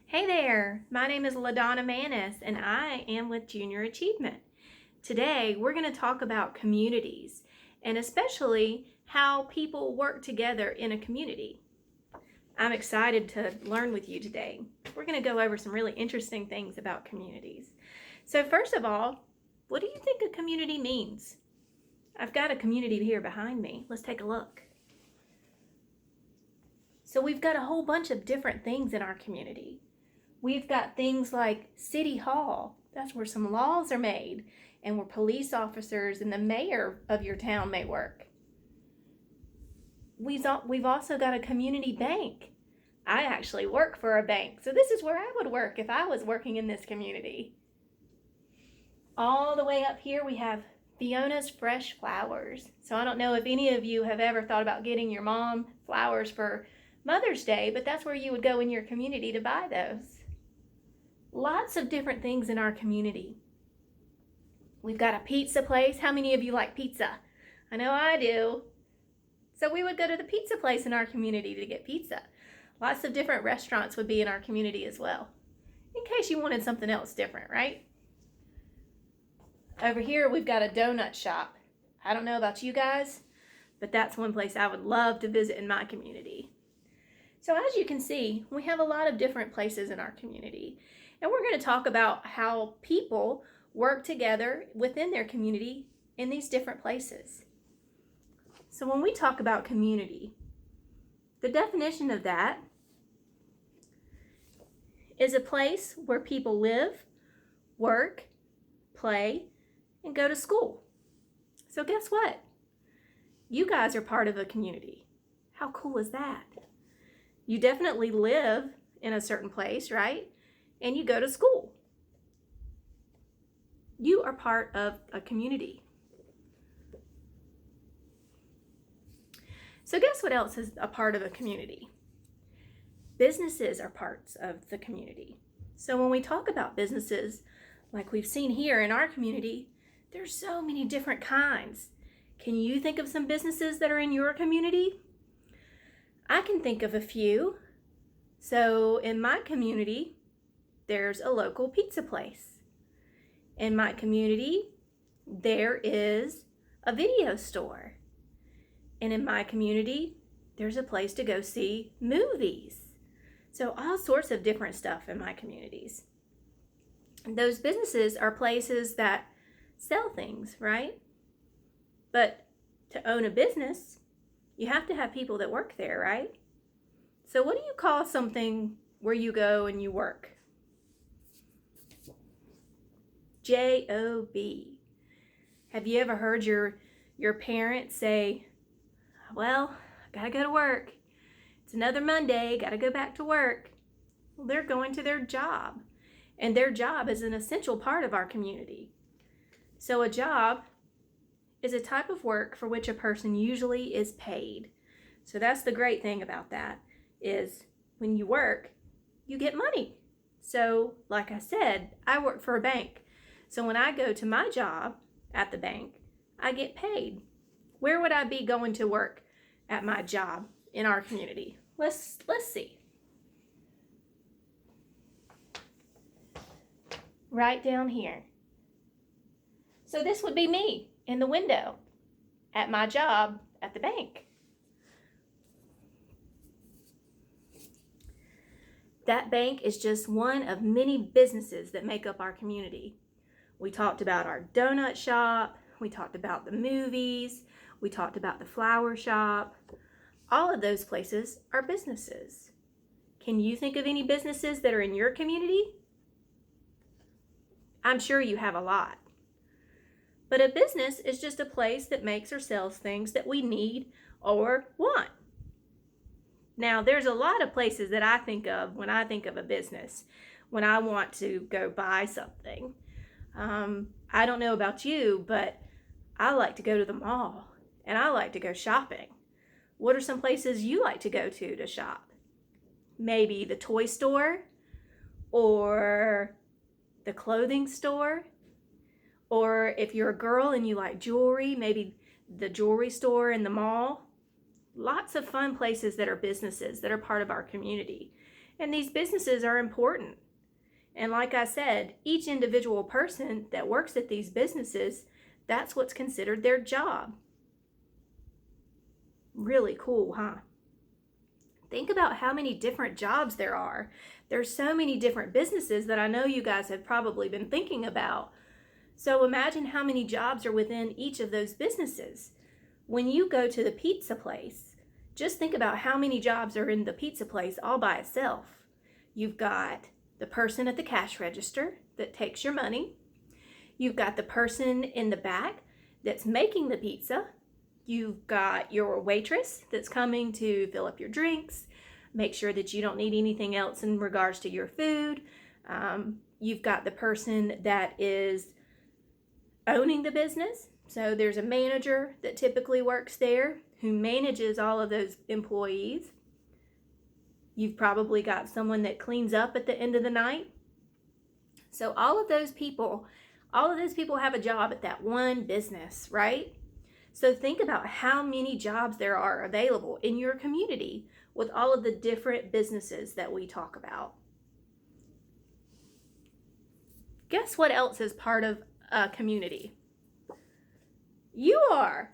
Hey there, my name is LaDonna Manis and I am with Junior Achievement. Today we're going to talk about communities and especially how people work together in a community. I'm excited to learn with you today. We're going to go over some really interesting things about communities. So first of all, what do you think a community means? I've got a community here behind me. Let's take a look. So we've got a whole bunch of different things in our community. We've got things like City Hall. That's where some laws are made and where police officers and the mayor of your town may work. We've also got a community bank. I actually work for a bank, so this is where I would work if I was working in this community. All the way up here we have Fiona's Fresh Flowers. So I don't know if any of you have ever thought about getting your mom flowers for Mother's Day, but that's where you would go in your community to buy those. Lots of different things in our community. We've got a pizza place. How many of you like pizza? I know I do. So we would go to the pizza place in our community to get pizza. Lots of different restaurants would be in our community as well, in case you wanted something else different, right? Over here we've got a donut shop. I don't know about you guys, but that's one place I would love to visit in my community. So as you can see, we have a lot of different places in our community. And we're going to talk about how people work together within their community in these different places. So when we talk about community, the definition of that is a place where people live, work, play, and go to school. So guess what? You guys are part of a community. How cool is that? You definitely live in a certain place, right? And you go to school. You are part of a community. So guess what else is a part of a community? Businesses are parts of the community. So when we talk about businesses, like we've seen here in our community, there's so many different kinds. Can you think of some businesses that are in your community? I can think of a few. So in my community, there's a local pizza place. In my community, there is a video store. And in my community, there's a place to go see movies. So all sorts of different stuff in my communities. And those businesses are places that sell things, right? But to own a business, you have to have people that work there, right? So what do you call something where you go and you work? J-O-B. Have you ever heard your parents say, well, I gotta go to work. It's another Monday, gotta go back to work. Well, they're going to their job. And their job is an essential part of our community. So a job is a type of work for which a person usually is paid. So that's the great thing about that, is when you work, you get money. So like I said, I work for a bank. So when I go to my job at the bank, I get paid. Where would I be going to work at my job in our community? Let's see. Right down here. So this would be me in the window at my job at the bank. That bank is just one of many businesses that make up our community. We talked about our donut shop, we talked about the movies, we talked about the flower shop. All of those places are businesses. Can you think of any businesses that are in your community? I'm sure you have a lot. But a business is just a place that makes or sells things that we need or want. Now, there's a lot of places that I think of when I think of a business, when I want to go buy something. I don't know about you, but I like to go to the mall and I like to go shopping. What are some places you like to go to shop? Maybe the toy store or the clothing store. Or if you're a girl and you like jewelry, maybe the jewelry store in the mall. Lots of fun places that are businesses that are part of our community. And these businesses are important. And like I said, each individual person that works at these businesses, that's what's considered their job. Really cool, huh? Think about how many different jobs there are. There's so many different businesses that I know you guys have probably been thinking about. So imagine how many jobs are within each of those businesses. When you go to the pizza place, just think about how many jobs are in the pizza place all by itself. You've got the person at the cash register that takes your money. You've got the person in the back that's making the pizza. You've got your waitress that's coming to fill up your drinks, make sure that you don't need anything else in regards to your food. You've got the person that is owning the business. So there's a manager that typically works there who manages all of those employees. You've probably got someone that cleans up at the end of the night. So all of those people have a job at that one business, right? So think about how many jobs there are available in your community with all of the different businesses that we talk about. Guess what else is part of a community? You are.